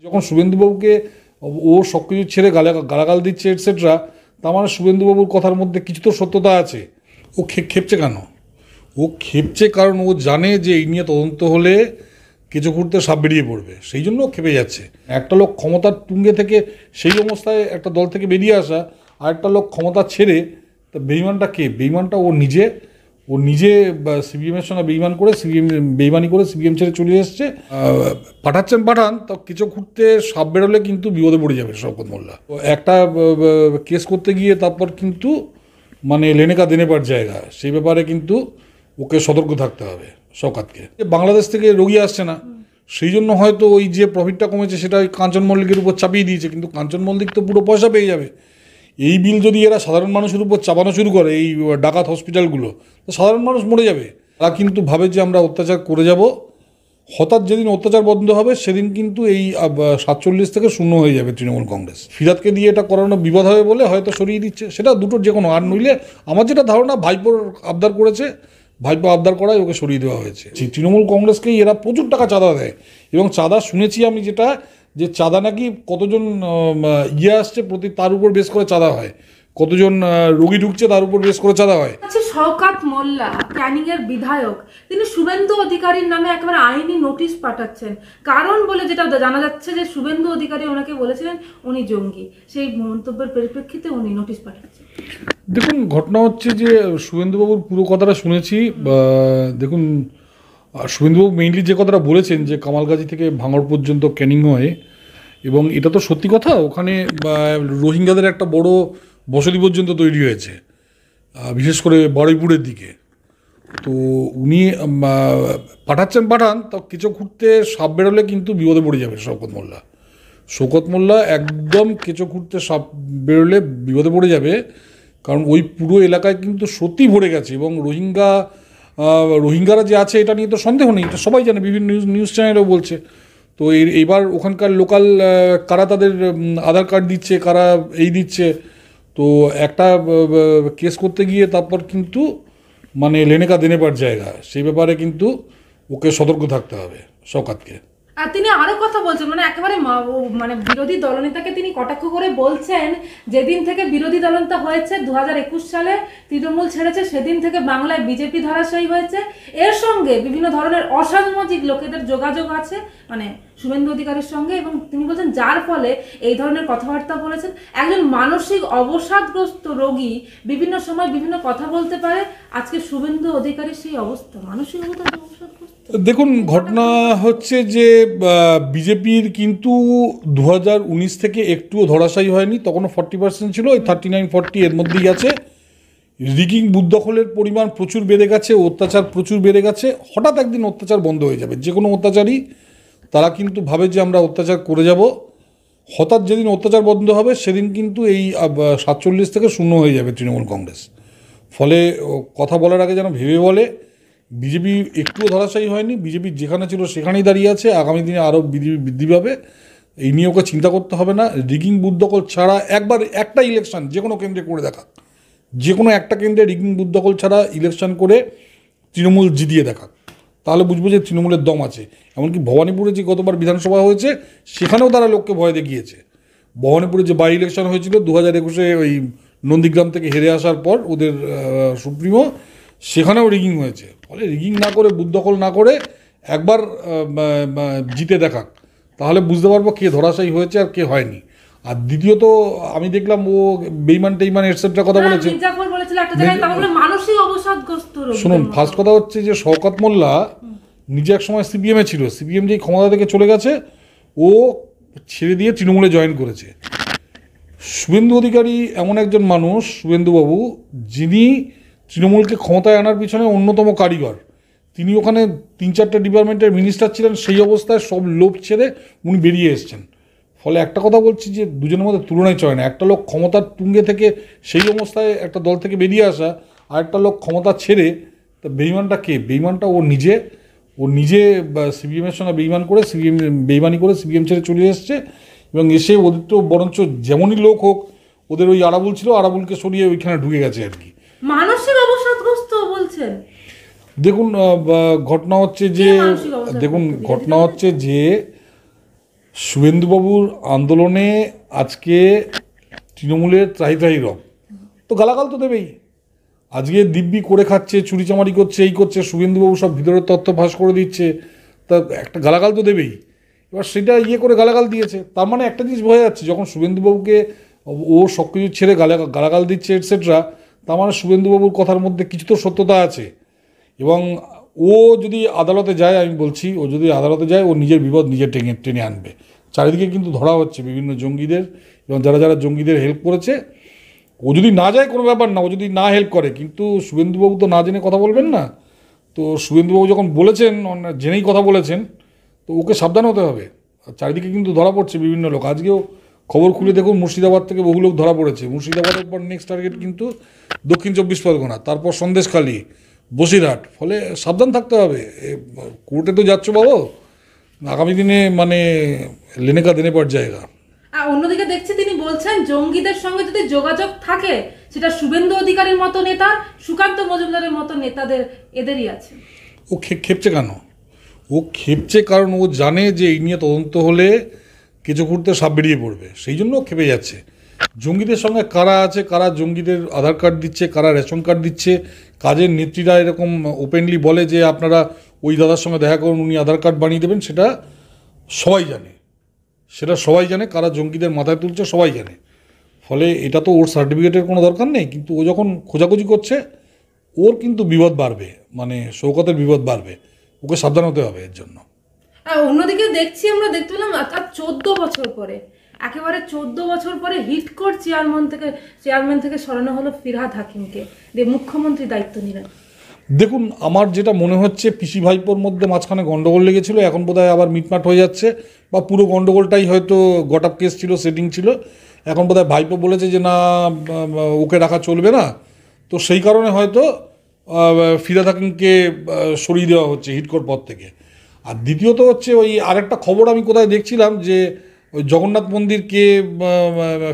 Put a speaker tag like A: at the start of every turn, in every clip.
A: যখন শুভেন্দুবাবুকে ও সব কিছু ছেড়ে গালাগাল দিচ্ছে এটসেট্রা, তার মানে শুভেন্দুবাবুর কথার মধ্যে কিছু তো সত্যতা আছে। ও খেপছে কেন? ও খেপছে কারণ ও জানে যে এই নিয়ে তদন্ত হলে কিছু করতে সাপ বেরিয়ে পড়বে, সেই জন্য খেপে যাচ্ছে। একটা লোক ক্ষমতার তুঙ্গে থেকে সেই অবস্থায় একটা দল থেকে বেরিয়ে আসা, আর একটা লোক ক্ষমতা ছেড়ে, তা বেইমানটা কে? বেইমানটা ও নিজে সিপিএমের সঙ্গে বেইমানি করে সিপিএম ছেড়ে চলে এসছে। পাঠান তো কিছু ঘুরতে সাপ বেরোলে কিন্তু বিপদে পড়ে যাবে শওকত মোল্লা। একটা কেস করতে গিয়ে তারপর কিন্তু মানে লেনেকা দেনেবার জায়গা, সেই ব্যাপারে কিন্তু ওকে সতর্ক থাকতে হবে শওকতকে। বাংলাদেশ থেকে রোগী আসছে না, সেই জন্য হয়তো ওই যে প্রফিটটা কমেছে সেটা ওই কাঞ্চন মল্লিকের উপর চাপিয়ে দিয়েছে, কিন্তু কাঞ্চন মল্লিক তো পুরো পয়সা পেয়ে যাবে। এই বিল যদি এরা সাধারণ মানুষের উপর চাপানো শুরু করে, এই ডাকাত হসপিটালগুলো, তো সাধারণ মানুষ মরে যাবে। তারা কিন্তু ভাবে যে আমরা অত্যাচার করে যাব, হঠাৎ যেদিন অত্যাচার বন্ধ হবে সেদিন কিন্তু এই 47 থেকে শূন্য হয়ে যাবে তৃণমূল কংগ্রেস। ফিরাদকে দিয়ে এটা করানো বিপদ হবে বলে হয়তো সরিয়ে দিচ্ছে, সেটা দুটোর যে কোনো। আর নইলে আমার যেটা ধারণা, ভাইপোর আবদার করেছে, ভাইপো আবদার করায় ওকে সরিয়ে দেওয়া হয়েছে। তৃণমূল কংগ্রেসকেই এরা প্রচুর টাকা চাঁদা দেয়, এবং চাঁদা শুনেছি আমি যেটা, যে চাঁদা নাকি কতজন আসছে প্রতি তার উপর বেশ করে চাঁদা হয়, কতজন রোগী ঢুকছে তার উপর বেশ করে চাঁদা হয়।
B: শওকত মোল্লা ক্যানিং এর বিধায়ক, তিনি শুভেন্দু অধিকারীর নামে একেবারে আইনি নোটিশ পাঠাচ্ছেন। কারণ বলে যেটা জানা যাচ্ছে যে শুভেন্দু অধিকারী ওনাকে বলেছিলেন উনি জঙ্গি, সেই মন্তব্যের পরিপ্রেক্ষিতে উনি নোটিশ পাঠাচ্ছেন।
A: দেখুন, ঘটনা হচ্ছে যে শুভেন্দুবাবুর পুরো কথাটা শুনেছি। দেখুন, শুভেন্দুবাবু মেইনলি যে কথাটা বলেছেন যে কামালগাজী থেকে ভাঙড় পর্যন্ত ক্যানিং হয়, এবং এটা তো সত্যি কথা। ওখানে রোহিঙ্গাদের একটা বড় বসতি পর্যন্ত তৈরি হয়েছে, বিশেষ করে বারুইপুরের দিকে। তো উনি পাঠান তো কিছু ঘুরতে সাপ বেরোলে কিন্তু বিপদে পড়ে যাবে শওকত মোল্লা একদম কেঁচো খুঁড়তে সাপ বেরোলে বিপদে পড়ে যাবে। কারণ ওই পুরো এলাকায় কিন্তু সত্যি ভরে গেছে, এবং রোহিঙ্গারা যে আছে এটা নিয়ে তো সন্দেহ নেই, এটা সবাই জানে, বিভিন্ন নিউজ চ্যানেলও বলছে। তো এইবার ওখানকার লোকাল কারা তাদের আধার কার্ড দিচ্ছে, কারা এই দিচ্ছে, তো একটা কেস করতে গিয়ে তারপর কিন্তু মানে লেনেকা দেনেবার জায়গা, সেই ব্যাপারে কিন্তু ওকে সতর্ক থাকতে হবে শওকতকে।
B: আর তিনি আরো কথা বলছেন, মানে একেবারে মানে বিরোধী দলনেতাকে তিনি কটাক্ষ করে বলছেন, যেদিন থেকে বিরোধী দলনেতা হয়েছে 2021 সালে তৃণমূল ছেড়েছে, সেদিন থেকে বাংলায় বিজেপি ধরাশায়ী হয়েছে। এর সঙ্গে বিভিন্ন ধরনের অসামাজিক লোকেদের যোগাযোগ আছে মানে শুভেন্দু অধিকারীর সঙ্গে, এবং তিনি বলছেন যার ফলে এই ধরনের কথাবার্তা বলেছেন। একজন মানসিক অবসাদগ্রস্ত রোগী বিভিন্ন সময় বিভিন্ন কথা বলতে পারে, আজকে শুভেন্দু অধিকারীর সেই অবস্থা, মানসিক অবসাদগ্রস্ত।
A: দেখুন, ঘটনা হচ্ছে যে বিজেপির কিন্তু 2019 থেকে একটুও ধরাশায়ী হয়নি, তখনও 40% ছিল, ওই 39-40 এর মধ্যেই আছে। রিগিং বুথ দখলের পরিমাণ প্রচুর বেড়ে গেছে, অত্যাচার প্রচুর বেড়ে গেছে। হঠাৎ একদিন অত্যাচার বন্ধ হয়ে যাবে, যে কোনো অত্যাচারই তারা কিন্তু ভাবে যে আমরা অত্যাচার করে যাব, হঠাৎ যেদিন অত্যাচার বন্ধ হবে সেদিন কিন্তু এই 47 থেকে শূন্য হয়ে যাবে তৃণমূল কংগ্রেস। ফলে কথা বলার আগে যেন ভেবে বলে। বিজেপি একটুও ধরাশায়ী হয়নি, বিজেপি যেখানে ছিল সেখানেই দাঁড়িয়ে আছে, আগামী দিনে আরও বৃদ্ধি পাবে, এই নিয়ে ওকে চিন্তা করতে হবে না। রিগিং বুথ দখল ছাড়া একবার একটা ইলেকশন যে কোনো কেন্দ্রে করে দেখা, যে কোনো একটা কেন্দ্রে রিগিং বুথ দখল ছাড়া ইলেকশন করে তৃণমূল জিতিয়ে দেখা, তাহলে বুঝবো যে তৃণমূলের দম আছে। এমনকি ভবানীপুরে যে গতবার বিধানসভা হয়েছে সেখানেও তারা লোককে ভয় দেখিয়েছে। ভবানীপুরে যে বাই ইলেকশন হয়েছিল 2021-এ, ওই নন্দীগ্রাম থেকে হেরে আসার পর ওদের সুপ্রিমো, সেখানেও রিগিং হয়েছে। ফলে রিগিং না করে, বুথ দখল না করে একবার জিতে দেখাক, তাহলে বুঝতে পারবো কে ধরাশায়ী হয়েছে আর কে হয়নি। আর দ্বিতীয়ত আমি দেখলাম ও বেইমান টেইমান এটসেট্রা কথা বলেছে। শুনুন, ফার্স্ট কথা হচ্ছে যে শওকত মোল্লা নিজে এক সময় সিপিএমে ছিল, সিপিএম যে ক্ষমতা থেকে চলে গেছে, ও ছেড়ে দিয়ে তৃণমূলে জয়েন করেছে। শুভেন্দু অধিকারী এমন একজন মানুষ, শুভেন্দুবাবু, যিনি তৃণমূলকে ক্ষমতায় আনার পিছনে অন্যতম কারিগর। তিনি ওখানে 3-4টে ডিপার্টমেন্টের মিনিস্টার ছিলেন, সেই অবস্থায় সব লোভ ছেড়ে উনি বেরিয়ে এসছেন। ফলে একটা কথা বলছি যে দুজনের মধ্যে তুলনায় চলে না। একটা লোক ক্ষমতার তুঙ্গে থেকে সেই অবস্থায় একটা দল থেকে বেরিয়ে আসা, আর একটা লোক ক্ষমতা ছেড়ে, তা বেইমানটা কে? বেইমানটা ও নিজে সিপিএমের সঙ্গে বেইমানি করে সিপিএম ছেড়ে চলে এসছে, এবং এসে ওদের তো বরঞ্চ যেমনই লোক হোক, ওদের ওই আরাবুল ছিল, আরাবুলকে সরিয়ে ওইখানে ঢুকে গেছে আর কি।
B: মানসিক অবসাদগ্রস্ত বলছেন।
A: দেখুন, ঘটনা হচ্ছে যে শুভেন্দুবাবুর আন্দোলনে আজকে তৃণমূলের ত্রাহি ত্রাহি রব, তো গালাগাল তো দেবেই। আজকে দিব্যি করে খাচ্ছে, চুরিচামারি করছে, এই করছে, শুভেন্দুবাবু সব ভিতরের তথ্য ফাঁস করে দিচ্ছে, তা একটা গালাগাল তো দেবেই। এবার সেটা করে গালাগাল দিয়েছে, তার মানে একটা জিনিস বোঝা যাচ্ছে, যখন শুভেন্দুবাবুকে ও সব কিছু ছেড়ে গালাগাল দিচ্ছে এটসেট্রা, তার মানে শুভেন্দুবাবুর কথার মধ্যে কিছু তো সত্যতা আছে। এবং ও যদি আদালতে যায়, আমি বলছি, ও যদি আদালতে যায়, ও নিজের বিপদ নিজে টেনে আনবে। চারিদিকে কিন্তু ধরা হচ্ছে বিভিন্ন জঙ্গিদের, এবং যারা যারা জঙ্গিদের হেল্প করেছে। ও যদি না যায় কোনো ব্যাপার না, ও যদি না হেল্প করে, কিন্তু শুভেন্দুবাবু তো না জেনে কথা বলবেন না। তো শুভেন্দুবাবু যখন বলেছেন, জেনেই কথা বলেছেন, তো ওকে সাবধান হতে হবে। আর চারিদিকে কিন্তু ধরা পড়ছে বিভিন্ন লোক। আজকেও খবর খুলে দেখুন, মুর্শিদাবাদ থেকে বহু লোক ধরা পড়েছে। মুর্শিদাবাদের পর নেক্সট টার্গেট কিন্তু দক্ষিণ 24 পরগনা, তারপর সন্দেশখালী, বসিরহাট। ফলে সাবধান থাকতে হবে। কোর্টে তো যাচ্ছ বাবু, আগামী দিনে মানে লেনে কা দেনে পর জায়গা।
B: আর অন্যদিকে দেখছি তিনি বলছেন জঙ্গিদের সঙ্গে যদি যোগাযোগ থাকে, সেটা শুভেন্দু অধিকারীর মতো নেতা, সুকান্ত মজুমদারের মতো নেতাদের, এদেরই আছে।
A: ও খেপছে কেন? ও খেপছে কারণ ও জানে যে এই নিয়ে তদন্ত হলে কিছু করতে সাপ বেরিয়ে পড়বে, সেই জন্য ও খেপে যাচ্ছে। জঙ্গিদের সঙ্গে কারা আছে, কারা জঙ্গিদের আধার কার্ড দিচ্ছে, কারা রেশন কার্ড দিচ্ছে, কাজের নেত্রীরা এরকম ওপেনলি বলে যে আপনারা ওই দাদার সঙ্গে দেখা করুন, উনি আধার কার্ড বানিয়ে দেবেন, সেটা সবাই জানে, কারা জঙ্গিদের মাথায় তুলছে সবাই জানে। ফলে এটা তো ওর সার্টিফিকেটের কোনো দরকার নেই, কিন্তু ও যখন খোঁজাখুঁজি করছে, ওর কিন্তু বিপদ বাড়বে, মানে শৌকতের বিপদ বাড়বে। ওকে সাবধান হতে হবে এর জন্য।
B: আর অন্যদিকে দেখছি, আমরা দেখতে পেলাম অর্থাৎ 14 বছর পরে, একেবারে 14 বছর পরে হিটকোর চেয়ারম্যান থেকে সরানো হলো ফিরহাদ হাকিমকে, দিয়ে মুখ্যমন্ত্রী দায়িত্ব নিলেন।
A: দেখুন, আমার যেটা মনে হচ্ছে, পিসি ভাইপোর মধ্যে মাঝখানে গন্ডগোল লেগেছিল, এখন বোধহয় আবার মিটমাট হয়ে যাচ্ছে, বা পুরো গন্ডগোলটাই হয়তো গট আপ কেস ছিল, সেটিং ছিল। এখন বোধহয় ভাইপো বলেছে যে না, ওকে রাখা চলবে না, তো সেই কারণে হয়তো ফিরহাদ হাকিমকে সরিয়ে দেওয়া হচ্ছে হিটকোর পদ থেকে। আর দ্বিতীয়ত হচ্ছে, ওই আরেকটা খবর আমি কোথায় দেখছিলাম যে ওই জগন্নাথ মন্দিরকে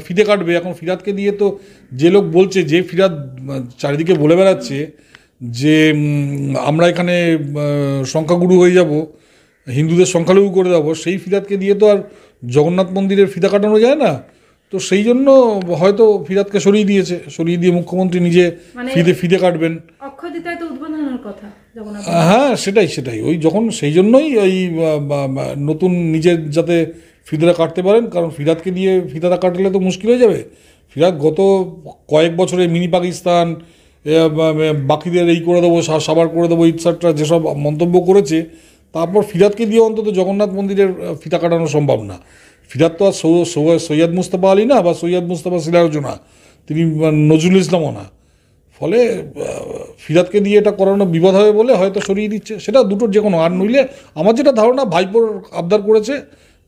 A: ফিতে কাটবে, এখন ফিরহাদকে দিয়ে, তো যে লোক বলছে, যে ফিরহাদ চারিদিকে বলে বেড়াচ্ছে যে আমরা এখানে সংখ্যাগুরু হয়ে যাব, হিন্দুদের সংখ্যালঘু করে দেবো, সেই ফিরহাদকে দিয়ে তো আর জগন্নাথ মন্দিরের ফিতা কাটানো যায় না। তো সেই জন্য হয়তো ফিরহাদকে সরিয়ে দিয়ে মুখ্যমন্ত্রী নিজে ফিতে কাটবেন।
B: অক্ষয় তৃতীয়ায় তো উদ্বোধনের কথা জগন্নাথ।
A: হ্যাঁ, সেটাই ওই যখন, সেই জন্যই ওই নতুন নিজের যাতে ফিতাটা কাটতে পারেন, কারণ ফিরহাদকে দিয়ে ফিতাটা কাটলে তো মুশকিল হয়ে যাবে। ফিরহাদ গত কয়েক বছরে মিনি পাকিস্তান, বাকিদের এই করে দেবো, সাবার করে দেবো, ইটসাট্রা যেসব মন্তব্য করেছে, তারপর ফিরহাদকে দিয়ে অন্তত জগন্নাথ মন্দিরের ফিতা কাটানো সম্ভব না। ফিরহাদ তো আর সৈয়দ মুস্তফা আলী না, বা সৈয়দ মুস্তফা সিরাজও না, তিনি নজরুল ইসলামও না। ফলে ফিরহাদকে দিয়ে এটা করানো বিপদ হবে বলে হয়তো সরিয়ে দিচ্ছে। সেটা দুটোর যে কোনো, আর নইলে আমার যেটা ধারণা, ভাইপোর আবদার করেছে,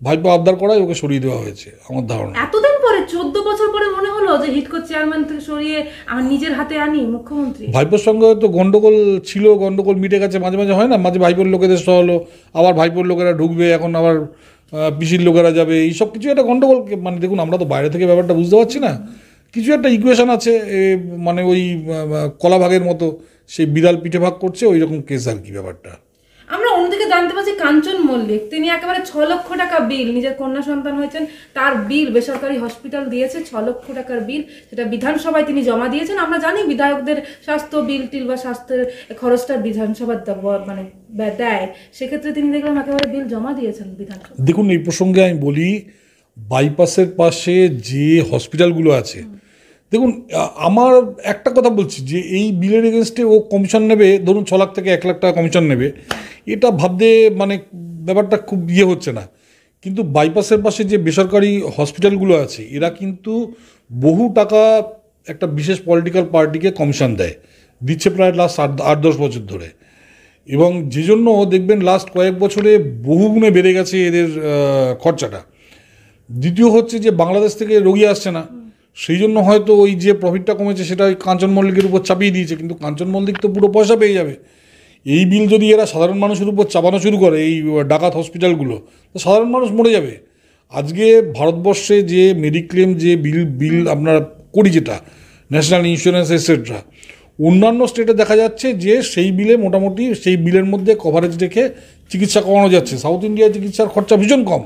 A: ভাইপো আবদার করায় ওকে সরিয়ে দেওয়া হয়েছে আমার ধারণা।
B: এতদিন পরে 14 বছর পরে মনে হলো যে হিটকোর চেয়ারম্যান থেকে সরিয়ে আমার নিজের হাতে আনি মুখ্যমন্ত্রী।
A: ভাইপোর সঙ্গে হয়তো গন্ডগোল ছিল, গন্ডগোল মিটে গেছে, মাঝে মাঝে হয় না, মাঝে ভাইপোর লোকেদের সহ হলো, আবার ভাইপোর লোকেরা ঢুকবে, এখন আবার পিসির লোকেরা যাবে, এইসব কিছু একটা গন্ডগোল। মানে দেখুন, আমরা তো বাইরে থেকে ব্যাপারটা বুঝতে পারছি না, কিছু একটা ইকুয়েশন আছে, মানে ওই কলা ভাগের মতো, সেই বিড়াল পিঠে ভাগ করছে, ওই রকম কেস আর কি ব্যাপারটা।
B: আমরা অন্যদিকে জানতে পারছি কাঞ্চন মল্লিক, তিনি একেবারে 6 লক্ষ টাকা বিল, নিজের কন্যা সন্তান হয়েছেন, তার বিল বেসরকারি হসপিটাল দিয়েছে 6 লক্ষ টাকার বিল, সেটা বিধানসভায় তিনি জমা দিয়েছেন। আমরা জানি বিধায়কদের স্বাস্থ্য বিল টিল বা স্বাস্থ্যের খরচটা বিধানসভা মানে দেয়, সেক্ষেত্রে তিনি দেখলাম একেবারে বিল জমা দিয়েছেন বিধানসভা।
A: দেখুন, এই প্রসঙ্গে আমি বলি, বাইপাসের পাশে যে হসপিটালগুলো আছে, দেখুন, আমার একটা কথা বলছি যে এই বিলের এগেনস্টে ও কমিশন নেবে, ধরুন 6 লাখ থেকে 1 লাখ টাকা কমিশন নেবে, এটা ভাবতে মানে ব্যাপারটা খুব হচ্ছে না। কিন্তু বাইপাসের পাশে যে বেসরকারি হসপিটালগুলো আছে, এরা কিন্তু বহু টাকা একটা বিশেষ পলিটিক্যাল পার্টিকে কমিশন দিচ্ছে প্রায় লাস্ট 8-10 বছর ধরে। এবং যে জন্য দেখবেন লাস্ট কয়েক বছরে বহুগুণে বেড়ে গেছে এদের খরচাটা। দ্বিতীয় হচ্ছে যে বাংলাদেশ থেকে রোগী আসছে না, সেই জন্য হয়তো ওই যে প্রফিটটা কমেছে সেটা ওই কাঞ্চন মল্লিকের উপর চাপিয়ে দিয়েছে, কিন্তু কাঞ্চন মল্লিক তো পুরো পয়সা পেয়ে যাবে। এই বিল যদি এরা সাধারণ মানুষের উপর চাপানো শুরু করে, এই ডাকাত হসপিটালগুলো, তো সাধারণ মানুষ মরে যাবে। আজকে ভারতবর্ষে যে মেডিক্লেম যে বিল আপনারা করি, যেটা ন্যাশনাল ইন্স্যুরেন্স এটসেট্রা, অন্যান্য স্টেটে দেখা যাচ্ছে যে সেই বিলে মোটামুটি সেই বিলের মধ্যে কভারেজ রেখে চিকিৎসা করানো যাচ্ছে। সাউথ ইন্ডিয়ায় চিকিৎসার খরচা ভীষণ কম,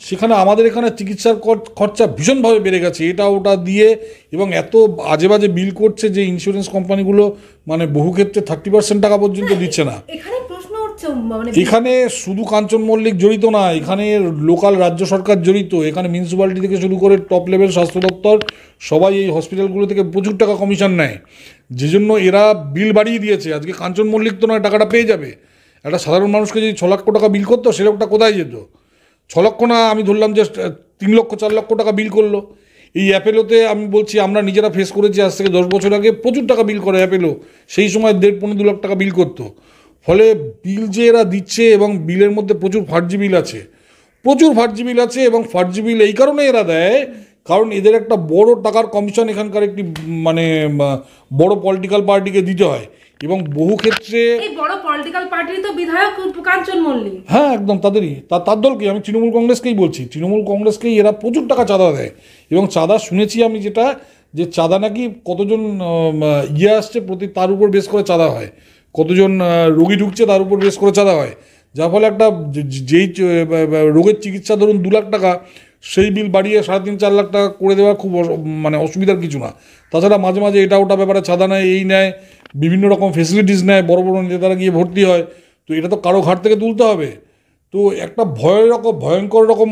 A: সেখানে আমাদের এখানে চিকিৎসার খরচা ভীষণভাবে বেড়ে গেছে, এটা ওটা দিয়ে, এবং এত আজে বাজে বিল করছে যে ইন্স্যুরেন্স কোম্পানিগুলো মানে বহু ক্ষেত্রে 30% টাকা পর্যন্ত দিচ্ছে না।
B: এখানে প্রশ্ন উঠছে মানে
A: এখানে শুধু কাঞ্চন মল্লিক জড়িত না, এখানে লোকাল রাজ্য সরকার জড়িত, এখানে মিউনিসিপ্যালিটি থেকে শুরু করে টপ লেভেল স্বাস্থ্য দপ্তর সবাই এই হসপিটালগুলো থেকে প্রচুর টাকা কমিশন নেয়, যে জন্য এরা বিল বাড়িয়ে দিয়েছে। আজকে কাঞ্চন মল্লিক তো নয় টাকাটা পেয়ে যাবে, একটা সাধারণ মানুষকে যদি 6 লক্ষ টাকা বিল করতো, সে লোকটা কোথায় যেত? 6 লক্ষ না, আমি ধরলাম যে 3 লক্ষ 4 লক্ষ টাকা বিল করলো। এই অ্যাপেলোতে আমি বলছি, আমরা নিজেরা ফেস করেছি, আজ থেকে 10 বছর আগে প্রচুর টাকা বিল করে অ্যাপেলো, সেই সময় 1.5-2 লাখ টাকা বিল করতো। ফলে বিল যে এরা দিচ্ছে, এবং বিলের মধ্যে প্রচুর ফার্জি বিল আছে, এবং ফার্জি বিল এই কারণে এরা দেয় কারণ এদের একটা বড় টাকার কমিশন এখানকার একটি মানে বড় পলিটিক্যাল পার্টিকে দিতে হয়, এবং বহু ক্ষেত্রে
B: এই বড় পলিটিক্যাল পার্টির তো বিধায়ক কাঞ্চন মল্লিক।
A: হ্যাঁ, একদম তাদেরই, তার দলকে, আমি তৃণমূল কংগ্রেসকেই বলছি, তৃণমূল কংগ্রেসকেই এরা প্রচুর টাকা চাঁদা দেয়। এবং চাঁদা শুনেছি আমি যেটা, যে চাঁদা নাকি কতজন আসছে প্রতি তার উপর বেস করে চাঁদা হয়, কতজন রোগী ঢুকছে তার উপর বেস করে চাঁদা হয়, যার ফলে একটা যেই রোগের চিকিৎসা ধরুন 2 লাখ টাকা, সেই বিল বাড়িয়ে 3.5-4 লাখ টাকা করে দেওয়া খুব মানে অসুবিধার কিছু না। তাছাড়া মাঝে মাঝে এটা ওটা ব্যাপারে চাঁদা নেয়, এই নেয়, বিভিন্ন রকম ফেসিলিটিস নেয়, বড় বড় নেতারা গিয়ে ভর্তি হয়। তো এটা তো কারো ঘাট থেকে তুলতে হবে। তো একটা ভয়ঙ্কর রকম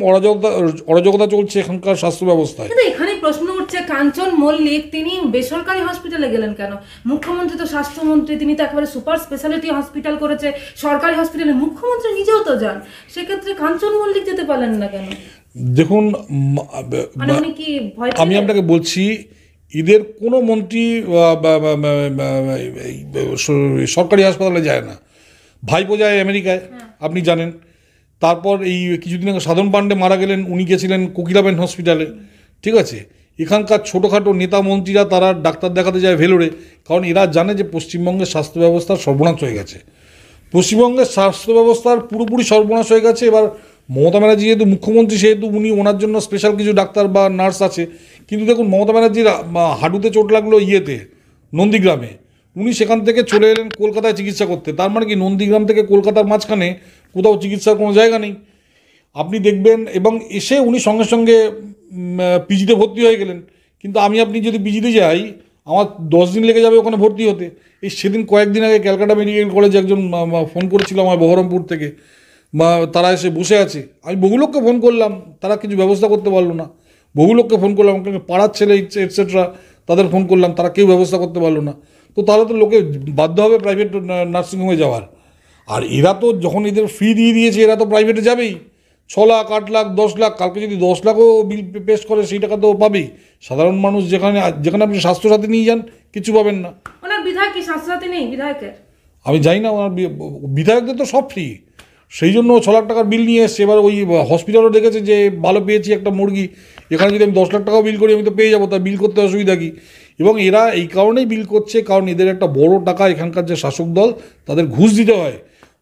A: অরাজকতা চলছে এখানকার স্বাস্থ্য ব্যবস্থায়।
B: কিন্তু এখানেই প্রশ্ন উঠছে, কাঞ্চন মল্লিক তিনি বেসরকারি হসপিটালে গেলেন কেন? মুখ্যমন্ত্রী তো স্বাস্থ্যমন্ত্রী, তিনি তো একেবারে সুপার স্পেশালিটি হসপিটাল করেছে, সরকারি হসপিটালে মুখ্যমন্ত্রী নিজেও তো যান, সেক্ষেত্রে কাঞ্চন মল্লিক যেতে পারলেন না কেন?
A: দেখুন,
B: মানে উনি কি ভয়
A: আমি আপনাকে বলছি, এদের কোনো মন্ত্রী সরকারি হাসপাতালে যায় না, ভাইপো যায় আমেরিকায়, আপনি জানেন। তারপর এই কিছুদিন আগে সাধন পাণ্ডে মারা গেলেন, উনি গেছিলেন কোকিলাবেন হসপিটালে, ঠিক আছে। এখানকার ছোটোখাটো নেতা মন্ত্রীরা তারা ডাক্তার দেখাতে যায় ভেলোরে, কারণ এরা জানে যে পশ্চিমবঙ্গের স্বাস্থ্য ব্যবস্থার সর্বনাশ হয়ে গেছে, পশ্চিমবঙ্গের স্বাস্থ্য ব্যবস্থার পুরোপুরি সর্বনাশ হয়ে গেছে। এবার মমতা ব্যানার্জি যেহেতু মুখ্যমন্ত্রী, সেহেতু ওনার জন্য স্পেশাল কিছু ডাক্তার বা নার্স আছে, কিন্তু দেখুন মমতা ব্যানার্জির হাঁটুতে চোট লাগলো নন্দীগ্রামে, উনি সেখান থেকে চলে এলেন কলকাতায় চিকিৎসা করতে। তার মানে কি, নন্দীগ্রাম থেকে কলকাতার মাঝখানে কোথাও চিকিৎসার কোনো জায়গা নেই, আপনি দেখবেন। এবং এসে উনি সঙ্গে সঙ্গে পিজিতে ভর্তি হয়ে গেলেন। কিন্তু আপনি যদি পিজিতে যাই, আমার 10 দিন লেগে যাবে ওখানে ভর্তি হতে। এই সেদিন কয়েকদিন আগে ক্যালকাটা মেডিকেল কলেজে একজন ফোন করেছিল আমার বহরমপুর থেকে, তারা এসে বসে আছে। আমি বহু লোককে ফোন করলাম, তারা কিছু ব্যবস্থা করতে পারলো না। বহু লোককে ফোন করলাম, পাড়ার ছেলে এটসেট্রা, তাদের ফোন করলাম, তারা কেউ ব্যবস্থা করতে পারলো না। তো তাহলে তো লোকে বাধ্য হবে প্রাইভেট নার্সিংহোমে যাওয়ার। আর এরা তো যখন এদের ফি দিয়ে দিয়েছে, এরা তো প্রাইভেটে যাবেই। 6 লাখ, 8 লাখ, 10 লাখ, কালকে যদি 10 লাখও বিল পেশ করে, সেই টাকা তো পাবেই। সাধারণ মানুষ যেখানে আপনি স্বাস্থ্যসাথী নিয়ে যান, কিছু পাবেন না।
B: ওনার বিধায়ক কি স্বাস্থ্যসাথী নেই বিধায়কের?
A: আমি জানি না, ওনার বিধায়কদের তো সব ফ্রি, সেই জন্য 6 লাখ টাকার বিল নিয়ে এসছে। এবার ওই হসপিটালও দেখেছে যে ভালো পেয়েছি একটা মুরগি, এখানে যদি আমি 10 লাখ টাকাও বিল করি, আমি তো পেয়ে যাবো, তার বিল করতে অসুবিধা কী? এবং এরা এই কারণেই বিল করছে, কারণ এদের একটা বড় টাকা এখানকার যে শাসক দল, তাদের ঘুষ দিতে হয়।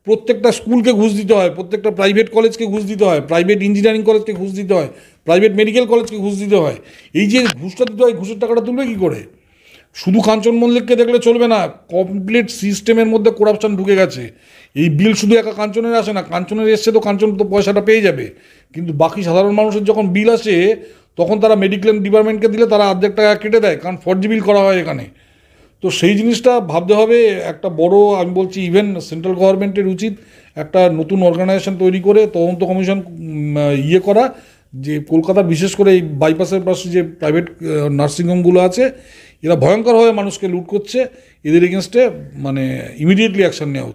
A: প্রত্যেকটা স্কুলকে ঘুষ দিতে হয়, প্রত্যেকটা প্রাইভেট কলেজকে ঘুষ দিতে হয়, প্রাইভেট ইঞ্জিনিয়ারিং কলেজকে ঘুষ দিতে হয়, প্রাইভেট মেডিকেল কলেজকে ঘুষ দিতে হয়। এই যে ঘুষটা দিতে হয়, ঘুষের টাকাটা তুলবে কী করে? শুধু কাঞ্চন মল্লিককে দেখলে চলবে না, কমপ্লিট সিস্টেমের মধ্যে করাপশন ঢুকে গেছে। এই বিল শুধু একা কাঞ্চনের আসে না, কাঞ্চনের এসছে তো কাঞ্চন তো পয়সাটা পেয়ে যাবে, কিন্তু বাকি সাধারণ মানুষের যখন বিল আসে, তখন তারা মেডিক্লেম ডিপার্টমেন্টকে দিলে তারা অর্ধেক টাকা কেটে দেয়, কারণ ফর্জি বিল করা হয় এখানে। তো সেই জিনিসটা ভাবতে হবে। একটা বড়, আমি বলছি ইভেন সেন্ট্রাল গভর্নমেন্টের উচিত একটা নতুন অর্গানাইজেশন তৈরি করে তদন্ত কমিশন করা, যে কলকাতার বিশেষ করে এই বাইপাসের পাশে যে প্রাইভেট নার্সিংহোমগুলো আছে, এরা ভয়ঙ্করভাবে মানুষকে লুট করছে, এদের এগেনস্টে মানে ইমিডিয়েটলি অ্যাকশন নেওয়া।